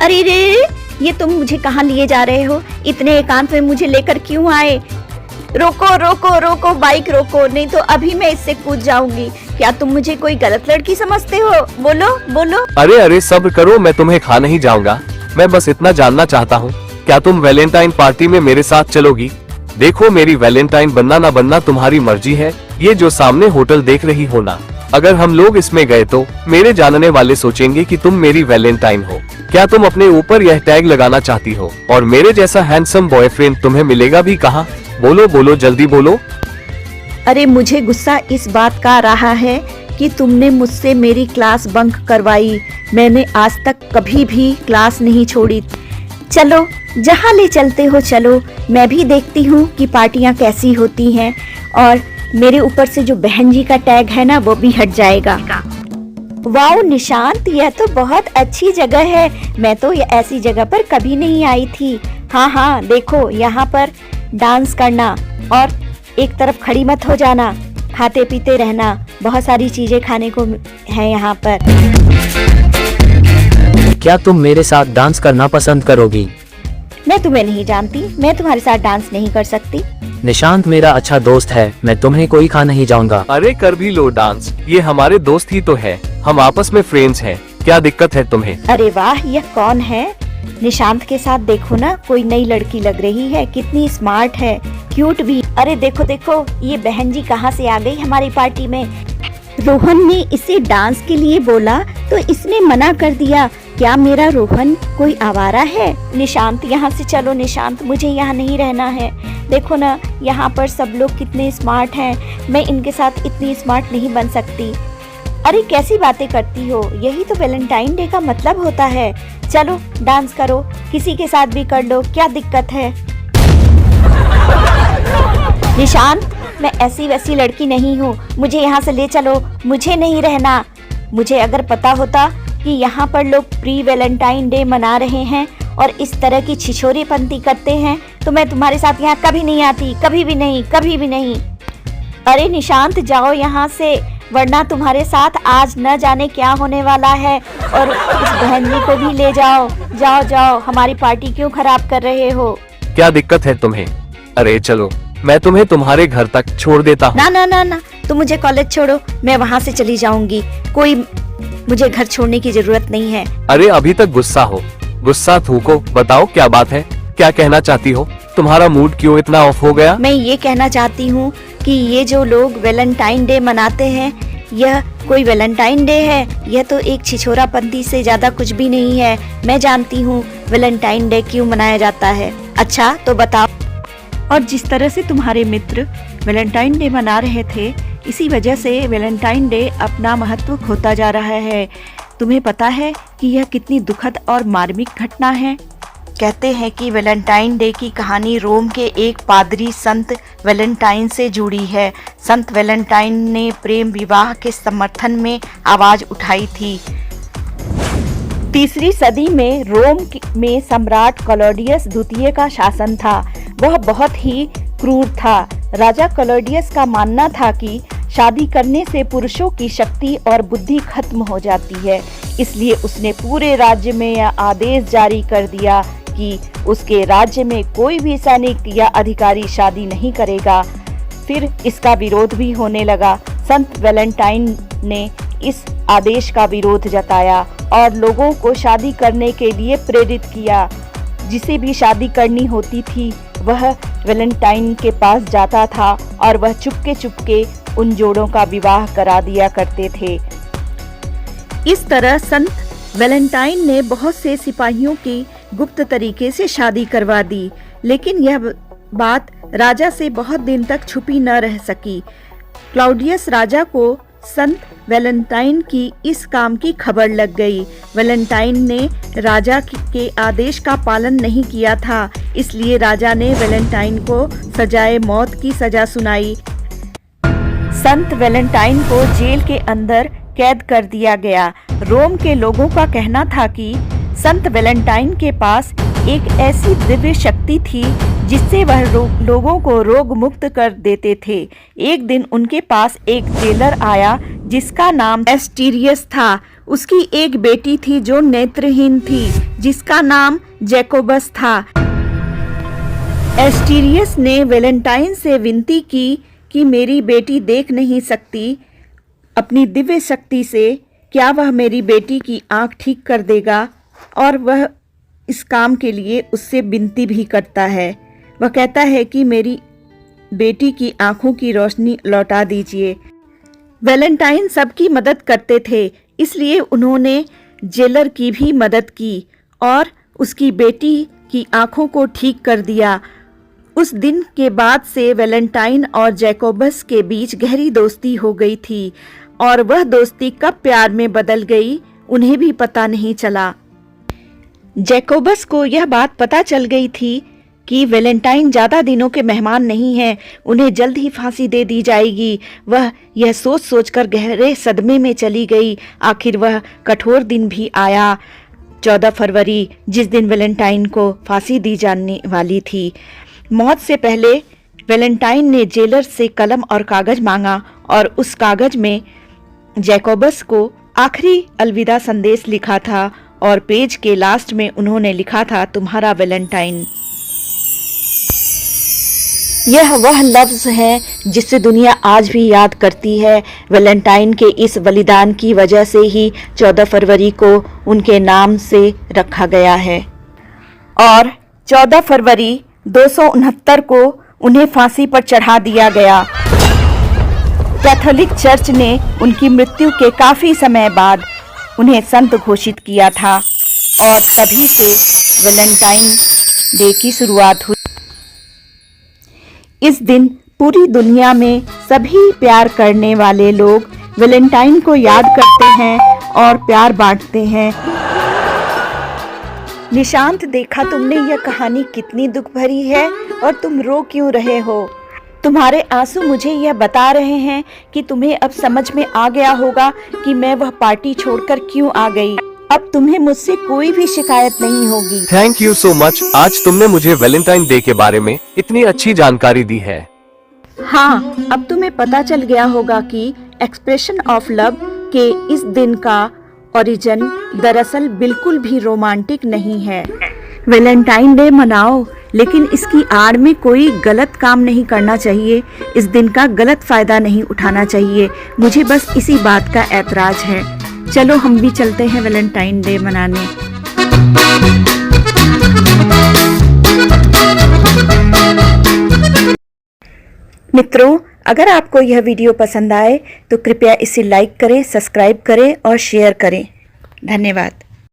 अरे रे, ये तुम मुझे कहाँ लिए जा रहे हो? इतने एकांत में मुझे लेकर क्यों आए? रोको रोको रोको, बाइक रोको, नहीं तो अभी मैं इससे कूद जाऊंगी। क्या तुम मुझे कोई गलत लड़की समझते हो? बोलो बोलो। अरे अरे सब्र करो, मैं तुम्हें खा नहीं जाऊंगा। मैं बस इतना जानना चाहता हूँ, क्या तुम वैलेंटाइन पार्टी में मेरे साथ चलोगी? देखो, मेरी वैलेंटाइन बनना ना बनना तुम्हारी मर्जी है। ये जो सामने होटल देख रही हो ना, अगर हम लोग इसमें गए तो मेरे जानने वाले सोचेंगे कि तुम मेरी वैलेंटाइन हो। क्या तुम अपने ऊपर यह टैग लगाना चाहती हो? और मेरे जैसा हैंडसम बॉयफ्रेंड तुम्हें मिलेगा भी कहाँ? बोलो बोलो, जल्दी बोलो। अरे मुझे गुस्सा इस बात का आ रहा है कि तुमने मुझसे मेरी क्लास बंक करवाई। मैंने आज तक कभी भी क्लास नहीं छोड़ी। चलो, जहाँ ले चलते हो चलो, मैं भी देखती हूँ कि पार्टियाँ कैसी होती हैं, और मेरे ऊपर से जो बहन जी का टैग है ना, वो भी हट जाएगा। वाओ निशांत, यह तो बहुत अच्छी जगह है। मैं तो ऐसी जगह पर कभी नहीं आई थी। हाँ हाँ, देखो यहाँ पर डांस करना, और एक तरफ खड़ी मत हो जाना, खाते पीते रहना। बहुत सारी चीजें खाने को है यहाँ पर। क्या तुम मेरे साथ डांस करना पसंद करोगी? मैं तुम्हें नहीं जानती, मैं तुम्हारे साथ डांस नहीं कर सकती। निशांत मेरा अच्छा दोस्त है, मैं तुम्हें कोई खा नहीं जाऊंगा। अरे कर भी लो डांस, ये हमारे दोस्त ही तो है, हम आपस में फ्रेंड्स हैं। क्या दिक्कत है तुम्हें? अरे वाह, यह कौन है? निशांत के साथ देखो ना, कोई नई लड़की लग रही है, कितनी स्मार्ट है, क्यूट भी। अरे देखो देखो, ये बहन जी कहाँ से आ गई हमारी पार्टी में। रोहन ने इसे डांस के लिए बोला तो इसने मना कर दिया। क्या मेरा रोहन कोई आवारा है? निशांत, यहाँ से चलो निशांत, मुझे यहाँ नहीं रहना है। देखो ना, यहाँ पर सब लोग कितने स्मार्ट हैं, मैं इनके साथ इतनी स्मार्ट नहीं बन सकती। अरे कैसी बातें करती हो, यही तो वैलेंटाइन डे का मतलब होता है। चलो डांस करो, किसी के साथ भी कर लो, क्या दिक्कत है? निशांत, मैं ऐसी वैसी लड़की नहीं हूँ, मुझे यहाँ से ले चलो, मुझे नहीं रहना। मुझे अगर पता होता कि यहाँ पर लोग प्री वैलेंटाइन डे मना रहे हैं और इस तरह की छिछोरेपंती करते हैं, तो मैं तुम्हारे साथ यहाँ कभी नहीं आती, कभी भी नहीं, कभी भी नहीं। अरे निशांत, जाओ यहाँ से, वरना तुम्हारे साथ आज न जाने क्या होने वाला है। और इस बहन जी को भी ले जाओ। जाओ जाओ, हमारी पार्टी क्यों खराब कर रहे हो? क्या दिक्कत है तुम्हें? अरे चलो, मैं तुम्हें तुम्हारे घर तक छोड़ देता हूँ। ना ना ना ना, तुम मुझे कॉलेज छोड़ो, मैं वहाँ से चली जाऊंगी। कोई मुझे घर छोड़ने की जरूरत नहीं है। अरे अभी तक गुस्सा हो, गुस्सा थूको, बताओ क्या बात है, क्या कहना चाहती हो? तुम्हारा मूड क्यों इतना ऑफ हो गया? मैं ये कहना चाहती हूँ कि ये जो लोग वैलेंटाइन डे मनाते हैं, यह कोई वैलेंटाइन डे है? यह तो एक छिछोरापंती से ज्यादा कुछ भी नहीं है। मैं जानती हूँ वैलेंटाइन डे क्यों मनाया जाता है। अच्छा तो बताओ। और जिस तरह से तुम्हारे मित्र वैलेंटाइन डे मना रहे थे, इसी वजह से वैलेंटाइन डे अपना महत्व खोता जा रहा है। तुम्हें पता है कि यह कितनी दुखद और मार्मिक घटना है? कहते हैं कि वैलेंटाइन डे की कहानी रोम के एक पादरी संत वैलेंटाइन से जुड़ी है। संत वैलेंटाइन ने प्रेम विवाह के समर्थन में आवाज उठाई थी। 3री सदी में रोम में सम्राट क्लॉडियस द्वितीय का शासन था। वह बहुत ही क्रूर था। राजा क्लॉडियस का मानना था कि शादी करने से पुरुषों की शक्ति और बुद्धि खत्म हो जाती है, इसलिए उसने पूरे राज्य में यह आदेश जारी कर दिया कि उसके राज्य में कोई भी सैनिक या अधिकारी शादी नहीं करेगा। फिर इसका विरोध भी होने लगा। संत वैलेंटाइन ने इस आदेश का विरोध जताया और लोगों को शादी करने के लिए प्रेरित किया। जिसे भी शादी करनी होती थी, वह वैलेंटाइन के पास जाता था और वह चुपके चुपके उन जोड़ों का विवाह करा दिया करते थे। इस तरह संत वैलेंटाइन ने बहुत से सिपाहियों की गुप्त तरीके से शादी करवा दी, लेकिन यह बात राजा से बहुत दिन तक छुपी न रह सकी। क्लॉडियस राजा को संत वैलेंटाइन की इस काम की खबर लग गई। वैलेंटाइन ने राजा के आदेश का पालन नहीं किया था, इसलिए राजा ने वैलेंटाइन को सजाए मौत की सजा सुनाई। संत वैलेंटाइन को जेल के अंदर कैद कर दिया गया। रोम के लोगों का कहना था कि संत वैलेंटाइन के पास एक ऐसी दिव्य शक्ति थी जिससे वह लोगों को रोग मुक्त कर देते थे। एक दिन उनके पास एक जेलर आया जिसका नाम एस्टीरियस था। उसकी एक बेटी थी जो नेत्रहीन थी, जिसका नाम जैकोबस था। एस्टीरियस ने वैलेंटाइन से विनती की कि मेरी बेटी देख नहीं सकती, अपनी दिव्य शक्ति से क्या वह मेरी बेटी की आंख ठीक कर देगा? और वह इस काम के लिए उससे विनती भी करता है। वह कहता है कि मेरी बेटी की आंखों की रोशनी लौटा दीजिए। वैलेंटाइन सबकी मदद करते थे, इसलिए उन्होंने जेलर की भी मदद की और उसकी बेटी की आंखों को ठीक कर दिया। उस दिन के बाद से वैलेंटाइन और जैकोबस के बीच गहरी दोस्ती हो गई थी और वह दोस्ती कब प्यार में बदल गई उन्हें भी पता नहीं चला। जैकोबस को यह बात पता चल गई थी कि वैलेंटाइन ज़्यादा दिनों के मेहमान नहीं हैं, उन्हें जल्द ही फांसी दे दी जाएगी। वह यह सोच सोचकर गहरे सदमे में चली गई। आखिर वह कठोर दिन भी आया, 14 फरवरी, जिस दिन वैलेंटाइन को फांसी दी जाने वाली थी। मौत से पहले वैलेंटाइन ने जेलर से कलम और कागज मांगा और उस कागज में जैकोबस को आखिरी अलविदा संदेश लिखा था और पेज के लास्ट में उन्होंने लिखा था, तुम्हारा वैलेंटाइन। यह वह लफ्ज है जिसे दुनिया आज भी याद करती है। वैलेंटाइन के इस बलिदान की वजह से ही 14 फरवरी को उनके नाम से रखा गया है और 14 फरवरी 269 को उन्हें फांसी पर चढ़ा दिया गया। कैथोलिक चर्च ने उनकी मृत्यु के काफी समय बाद उन्हें संत घोषित किया था और तभी से वैलेंटाइन डे की शुरुआत हुई। इस दिन पूरी दुनिया में सभी प्यार करने वाले लोग वैलेंटाइन को याद करते हैं और प्यार बांटते हैं। निशांत, देखा तुमने यह कहानी कितनी दुख भरी है और तुम रो क्यों रहे हो? तुम्हारे आंसू मुझे यह बता रहे हैं कि तुम्हें अब समझ में आ गया होगा कि मैं वह पार्टी छोड़कर क्यों आ गई। अब तुम्हें मुझसे कोई भी शिकायत नहीं होगी। थैंक यू सो मच, आज तुमने मुझे वैलेंटाइन डे के बारे में इतनी अच्छी जानकारी दी है। हाँ, अब तुम्हें पता चल गया होगा कि एक्सप्रेशन ऑफ लव के इस दिन का ओरिजिन दरअसल बिल्कुल भी रोमांटिक नहीं है। वैलेंटाइन डे मनाओ, लेकिन इसकी आड़ में कोई गलत काम नहीं करना चाहिए। इस दिन का गलत फायदा नहीं उठाना चाहिए। मुझे बस इसी बात का ऐतराज है। चलो हम भी चलते हैं वैलेंटाइन डे मनाने। मित्रों, अगर आपको यह वीडियो पसंद आए तो कृपया इसे लाइक करें, सब्सक्राइब करें और शेयर करें। धन्यवाद।